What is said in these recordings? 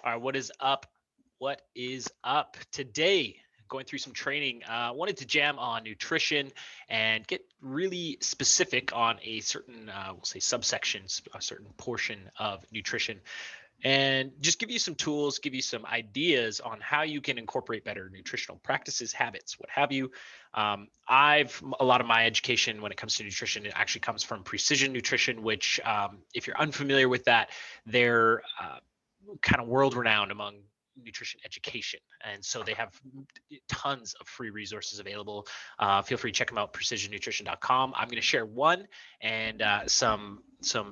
All right, what is up? What is up today? Going through some training. Wanted to jam on nutrition and get really specific on a certain, we'll say, subsections, a certain portion of nutrition, and just give you some tools, give you some ideas on how you can incorporate better nutritional practices, habits, what have you. I've a lot of my education when it comes to nutrition, it actually comes from Precision Nutrition, which, if you're unfamiliar with that, they're kind of world renowned among nutrition education, and so they have tons of free resources available. Feel free to check them out, precisionnutrition.com. I'm going to share one and some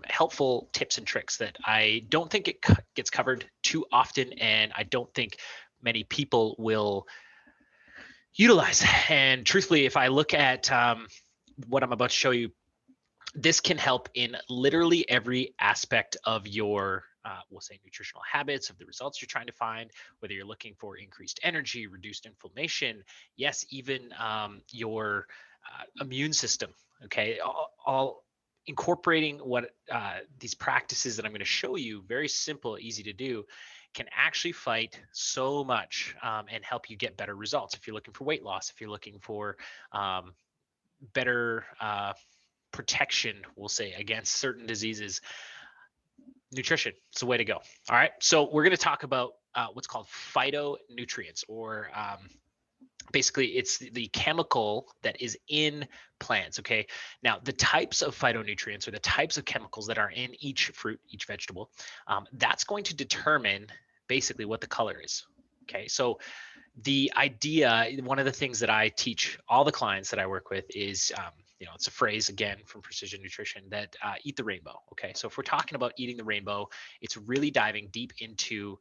helpful tips and tricks that I don't think it gets covered too often, and I don't think many people will utilize. And truthfully, if I look at what I'm about to show you, this can help in literally every aspect of your we'll say nutritional habits, of the results you're trying to find, whether you're looking for increased energy, reduced inflammation, yes, even your immune system. Okay, all incorporating what these practices that I'm going to show you, very simple, easy to do, can actually fight so much and help you get better results. If you're looking for weight loss, if you're looking for better protection, we'll say, against certain diseases, nutrition is the way to go. All right. So we're going to talk about what's called phytonutrients, or basically it's the chemical that is in plants. Okay. Now, the types of phytonutrients, or the types of chemicals that are in each fruit, each vegetable, that's going to determine basically what the color is. Okay. So the idea, one of the things that I teach all the clients that I work with is, it's a phrase again from Precision Nutrition, that eat the rainbow. Okay, so if we're talking about eating the rainbow, it's really diving deep into,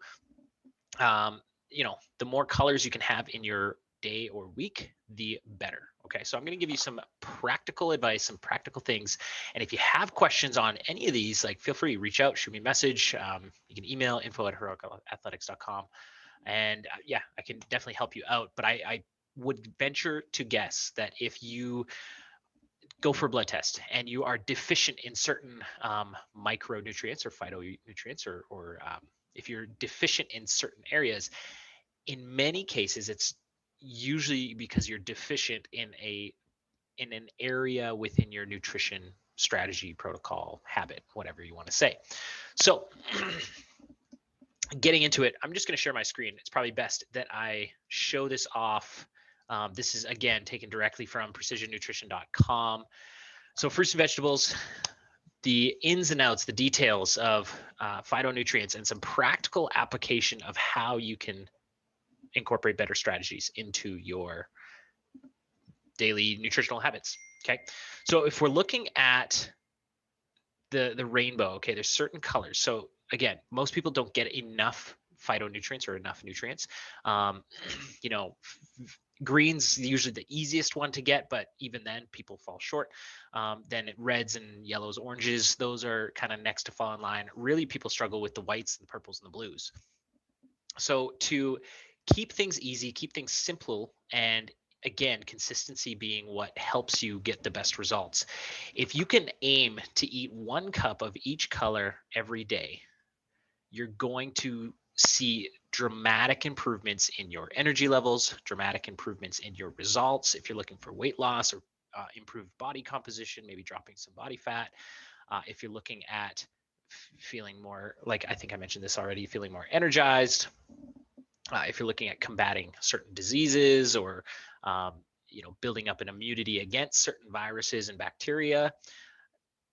um, the more colors you can have in your day or week, the better. Okay, so I'm going to give you some practical advice, some practical things, and if you have questions on any of these, like, feel free to reach out, shoot me a message. You can email info@heroicathletics.com, and yeah, I can definitely help you out. But I would venture to guess that if you go for a blood test and you are deficient in certain micronutrients or phytonutrients, or if you're deficient in certain areas, in many cases it's usually because you're deficient in an area within your nutrition strategy, protocol, habit, whatever you want to say. So getting into it, I'm just going to share my screen. It's probably best that I show this off. This is, again, taken directly from precisionnutrition.com. So fruits and vegetables, the ins and outs, the details of phytonutrients, and some practical application of how you can incorporate better strategies into your daily nutritional habits. Okay. So if we're looking at the rainbow, okay, there's certain colors. So again, most people don't get enough phytonutrients or enough nutrients. Um, you know, green's usually the easiest one to get, but even then people fall short. Then reds and yellows, oranges, those are kind of next to fall in line. Really, people struggle with the whites and the purples and the blues. So to keep things easy, keep things simple, and again, consistency being what helps you get the best results. If you can aim to eat 1 cup of each color every day, you're going to see dramatic improvements in your energy levels, dramatic improvements in your results. If you're looking for weight loss or improved body composition, maybe dropping some body fat. If you're looking at feeling more, like I think I mentioned this already, feeling more energized. If you're looking at combating certain diseases, or building up an immunity against certain viruses and bacteria,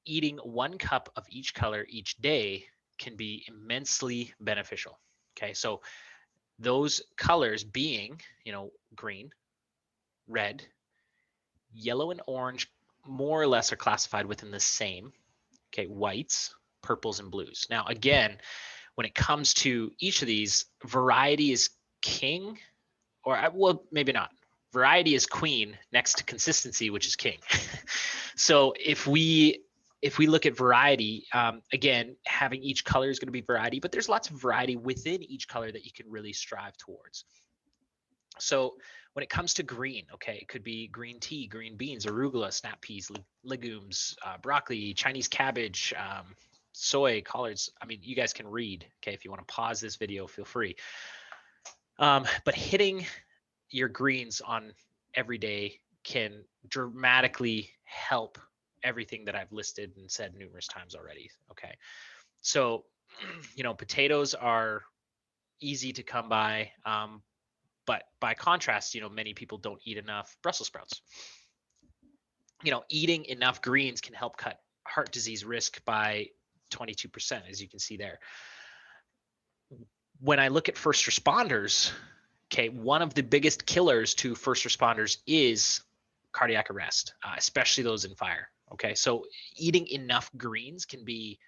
eating 1 cup of each color each day can be immensely beneficial. Okay, so those colors being, green, red, yellow, and orange, more or less are classified within the same. Okay, whites, purples, and blues. Now, again, when it comes to each of these, variety is king, or well, maybe not. Variety is queen next to consistency, which is king. So if we look at variety, again, having each color is going to be variety, but there's lots of variety within each color that you can really strive towards. So when it comes to green, okay, it could be green tea, green beans, arugula, snap peas, legumes, broccoli, Chinese cabbage, soy, collards. I mean, you guys can read. Okay, if you want to pause this video, feel free. But hitting your greens on every day can dramatically help everything that I've listed and said numerous times already. Okay. So, potatoes are easy to come by. But by contrast, many people don't eat enough Brussels sprouts. Eating enough greens can help cut heart disease risk by 22%, as you can see there. When I look at first responders, okay, one of the biggest killers to first responders is cardiac arrest, especially those in fire. Okay, so eating enough greens can be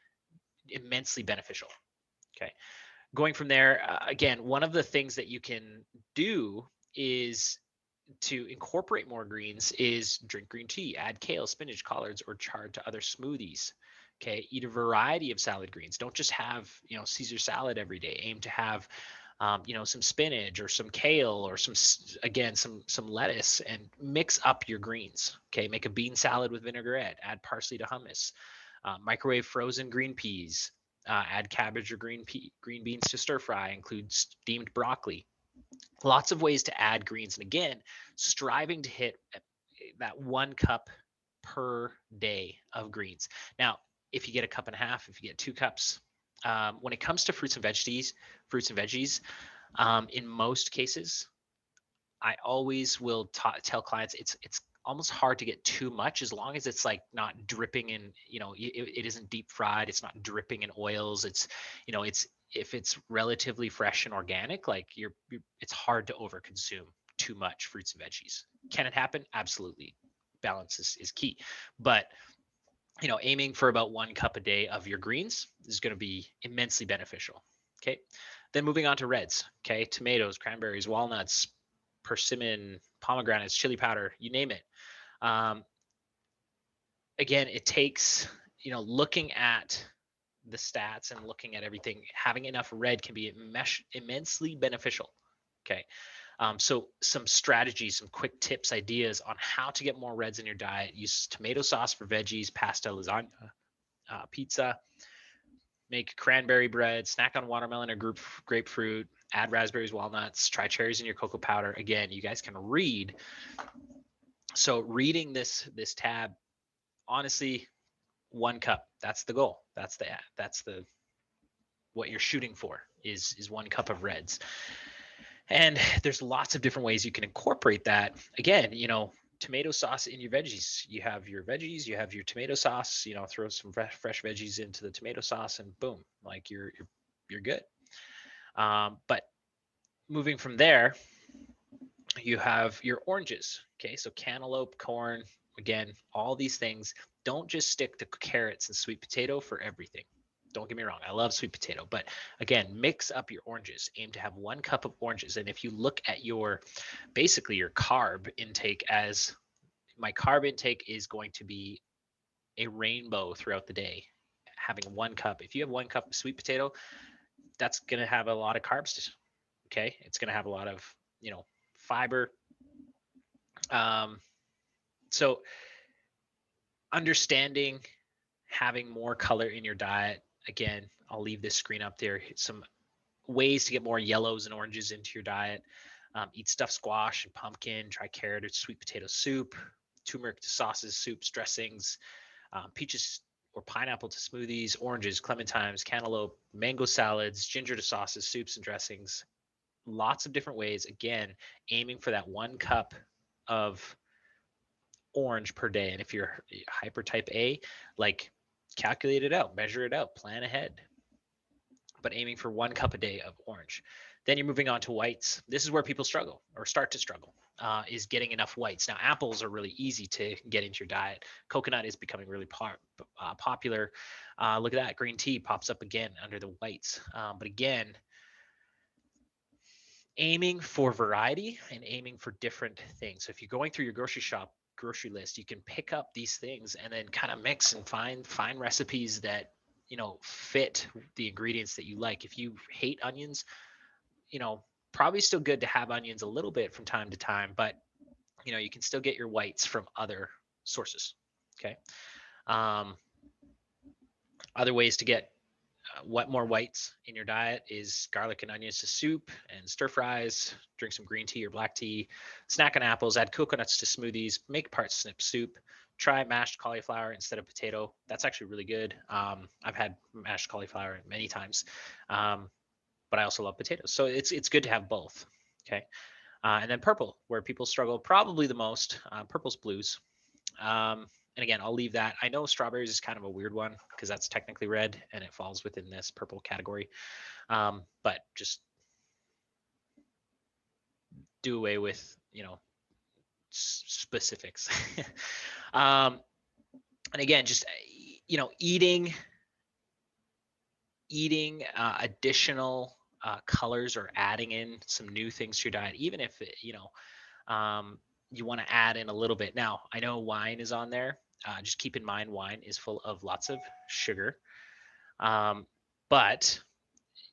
immensely beneficial. Okay, going from there, again, one of the things that you can do is to incorporate more greens is drink green tea, add kale, spinach, collards, or chard to other smoothies. Okay, eat a variety of salad greens. Don't just have Caesar salad every day. Aim to have some spinach or some kale or some lettuce, and mix up your greens. Okay, make a bean salad with vinaigrette. Add parsley to hummus. Microwave frozen green peas. Add cabbage or green beans to stir fry. Include steamed broccoli. Lots of ways to add greens, and again, striving to hit that 1 cup per day of greens. Now, if you get a cup and a half, if you get 2 cups, when it comes to fruits and veggies, in most cases, I always will tell clients it's almost hard to get too much, as long as it's like not dripping in, it isn't deep fried, it's not dripping in oils, it's if it's relatively fresh and organic, like it's hard to overconsume too much fruits and veggies. Can it happen? Absolutely. Balance is key. But aiming for about 1 cup a day of your greens is going to be immensely beneficial. Okay. Then moving on to reds. Okay. Tomatoes, cranberries, walnuts, persimmon, pomegranates, chili powder, you name it. Again, it takes, looking at the stats and looking at everything, having enough red can be immensely beneficial. Okay. So some strategies, some quick tips, ideas on how to get more reds in your diet. Use tomato sauce for veggies, pasta, lasagna, pizza. Make cranberry bread, snack on watermelon or grapefruit, add raspberries, walnuts, try cherries in your cocoa powder. Again, you guys can read. So reading this tab, honestly, 1 cup, that's the goal. That's the what you're shooting for is 1 cup of reds. And there's lots of different ways you can incorporate that. Again, tomato sauce in your veggies. You have your veggies, you have your tomato sauce, throw some fresh veggies into the tomato sauce, and boom, like you're good. But moving from there, you have your oranges. Okay, so cantaloupe, corn, again, all these things. Don't just stick to carrots and sweet potato for everything. Don't get me wrong, I love sweet potato, but again, mix up your oranges. Aim to have 1 cup of oranges. And if you look at basically your carb intake, as my carb intake is going to be a rainbow throughout the day, having 1 cup. If you have 1 cup of sweet potato, that's going to have a lot of carbs. Okay, it's going to have a lot of fiber. So understanding having more color in your diet. Again, I'll leave this screen up there. Some ways to get more yellows and oranges into your diet. Eat stuffed squash and pumpkin. Try carrot or sweet potato soup. Turmeric to sauces, soups, dressings. Peaches or pineapple to smoothies. Oranges, clementines, cantaloupe, mango salads. Ginger to sauces, soups, and dressings. Lots of different ways. Again, aiming for that 1 cup of orange per day. And if you're hyper type A, like calculate it out, measure it out, plan ahead. But aiming for 1 cup a day of orange. Then you're moving on to whites. This is where people struggle or start to struggle, is getting enough whites. Now, apples are really easy to get into your diet. Coconut is becoming really popular. Look at that. Green tea pops up again under the whites. But again, aiming for variety and aiming for different things. So if you're going through your grocery list, you can pick up these things and then kind of mix and find recipes that fit the ingredients that you like. If you hate onions, probably still good to have onions a little bit from time to time, but you can still get your whites from other sources. Okay. Other ways to get more whites in your diet is garlic and onions to soup and stir fries. Drink some green tea or black tea. Snack on apples. Add coconuts to smoothies. Make parsnip soup. Try mashed cauliflower instead of potato. That's actually really good. I've had mashed cauliflower many times, but I also love potatoes. So it's good to have both. Okay. And then purple, where people struggle probably the most. Purple's blues. And again, I'll leave that. I know strawberries is kind of a weird one because that's technically red and it falls within this purple category. But just do away with, specifics. And again, just, eating additional colors or adding in some new things to your diet, even if, you want to add in a little bit. Now, I know wine is on there. Just keep in mind, wine is full of lots of sugar. But,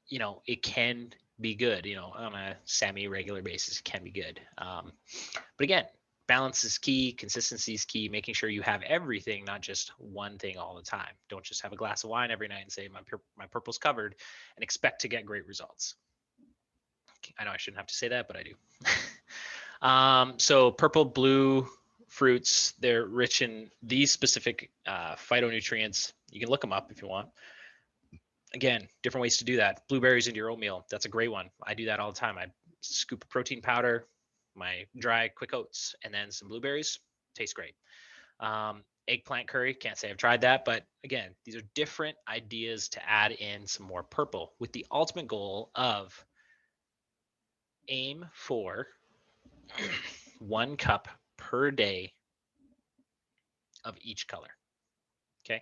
it can be good, on a semi-regular basis, it can be good. But again, balance is key. Consistency is key. Making sure you have everything, not just one thing all the time. Don't just have a glass of wine every night and say my purple's covered and expect to get great results. I know I shouldn't have to say that, but I do. So purple, blue fruits, they're rich in these specific phytonutrients. You can look them up if you want. Again, different ways to do that. Blueberries into your oatmeal. That's a great one. I do that all the time. I scoop a protein powder, my dry quick oats, and then some blueberries. Tastes great. Eggplant curry. Can't say I've tried that, but again, these are different ideas to add in some more purple with the ultimate goal of aim for 1 cup per day of each color. Okay.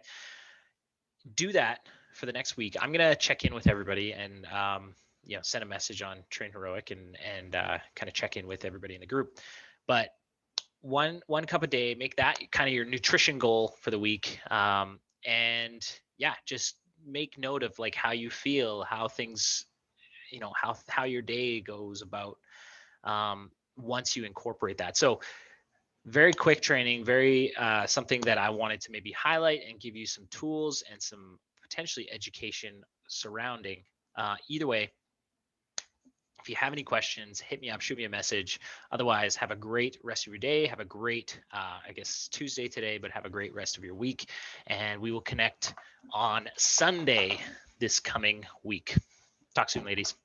Do that for the next week. I'm going to check in with everybody and, send a message on Train Heroic and kind of check in with everybody in the group. But one cup a day, make that kind of your nutrition goal for the week. And yeah, just make note of like how you feel, how things, how your day goes about once you incorporate that. So very quick training, very something that I wanted to maybe highlight and give you some tools and some potentially education surrounding. Either way, if you have any questions, hit me up, shoot me a message. Otherwise, have a great rest of your day. Have a great, I guess, Tuesday today, but have a great rest of your week. And we will connect on Sunday this coming week. Talk soon, ladies.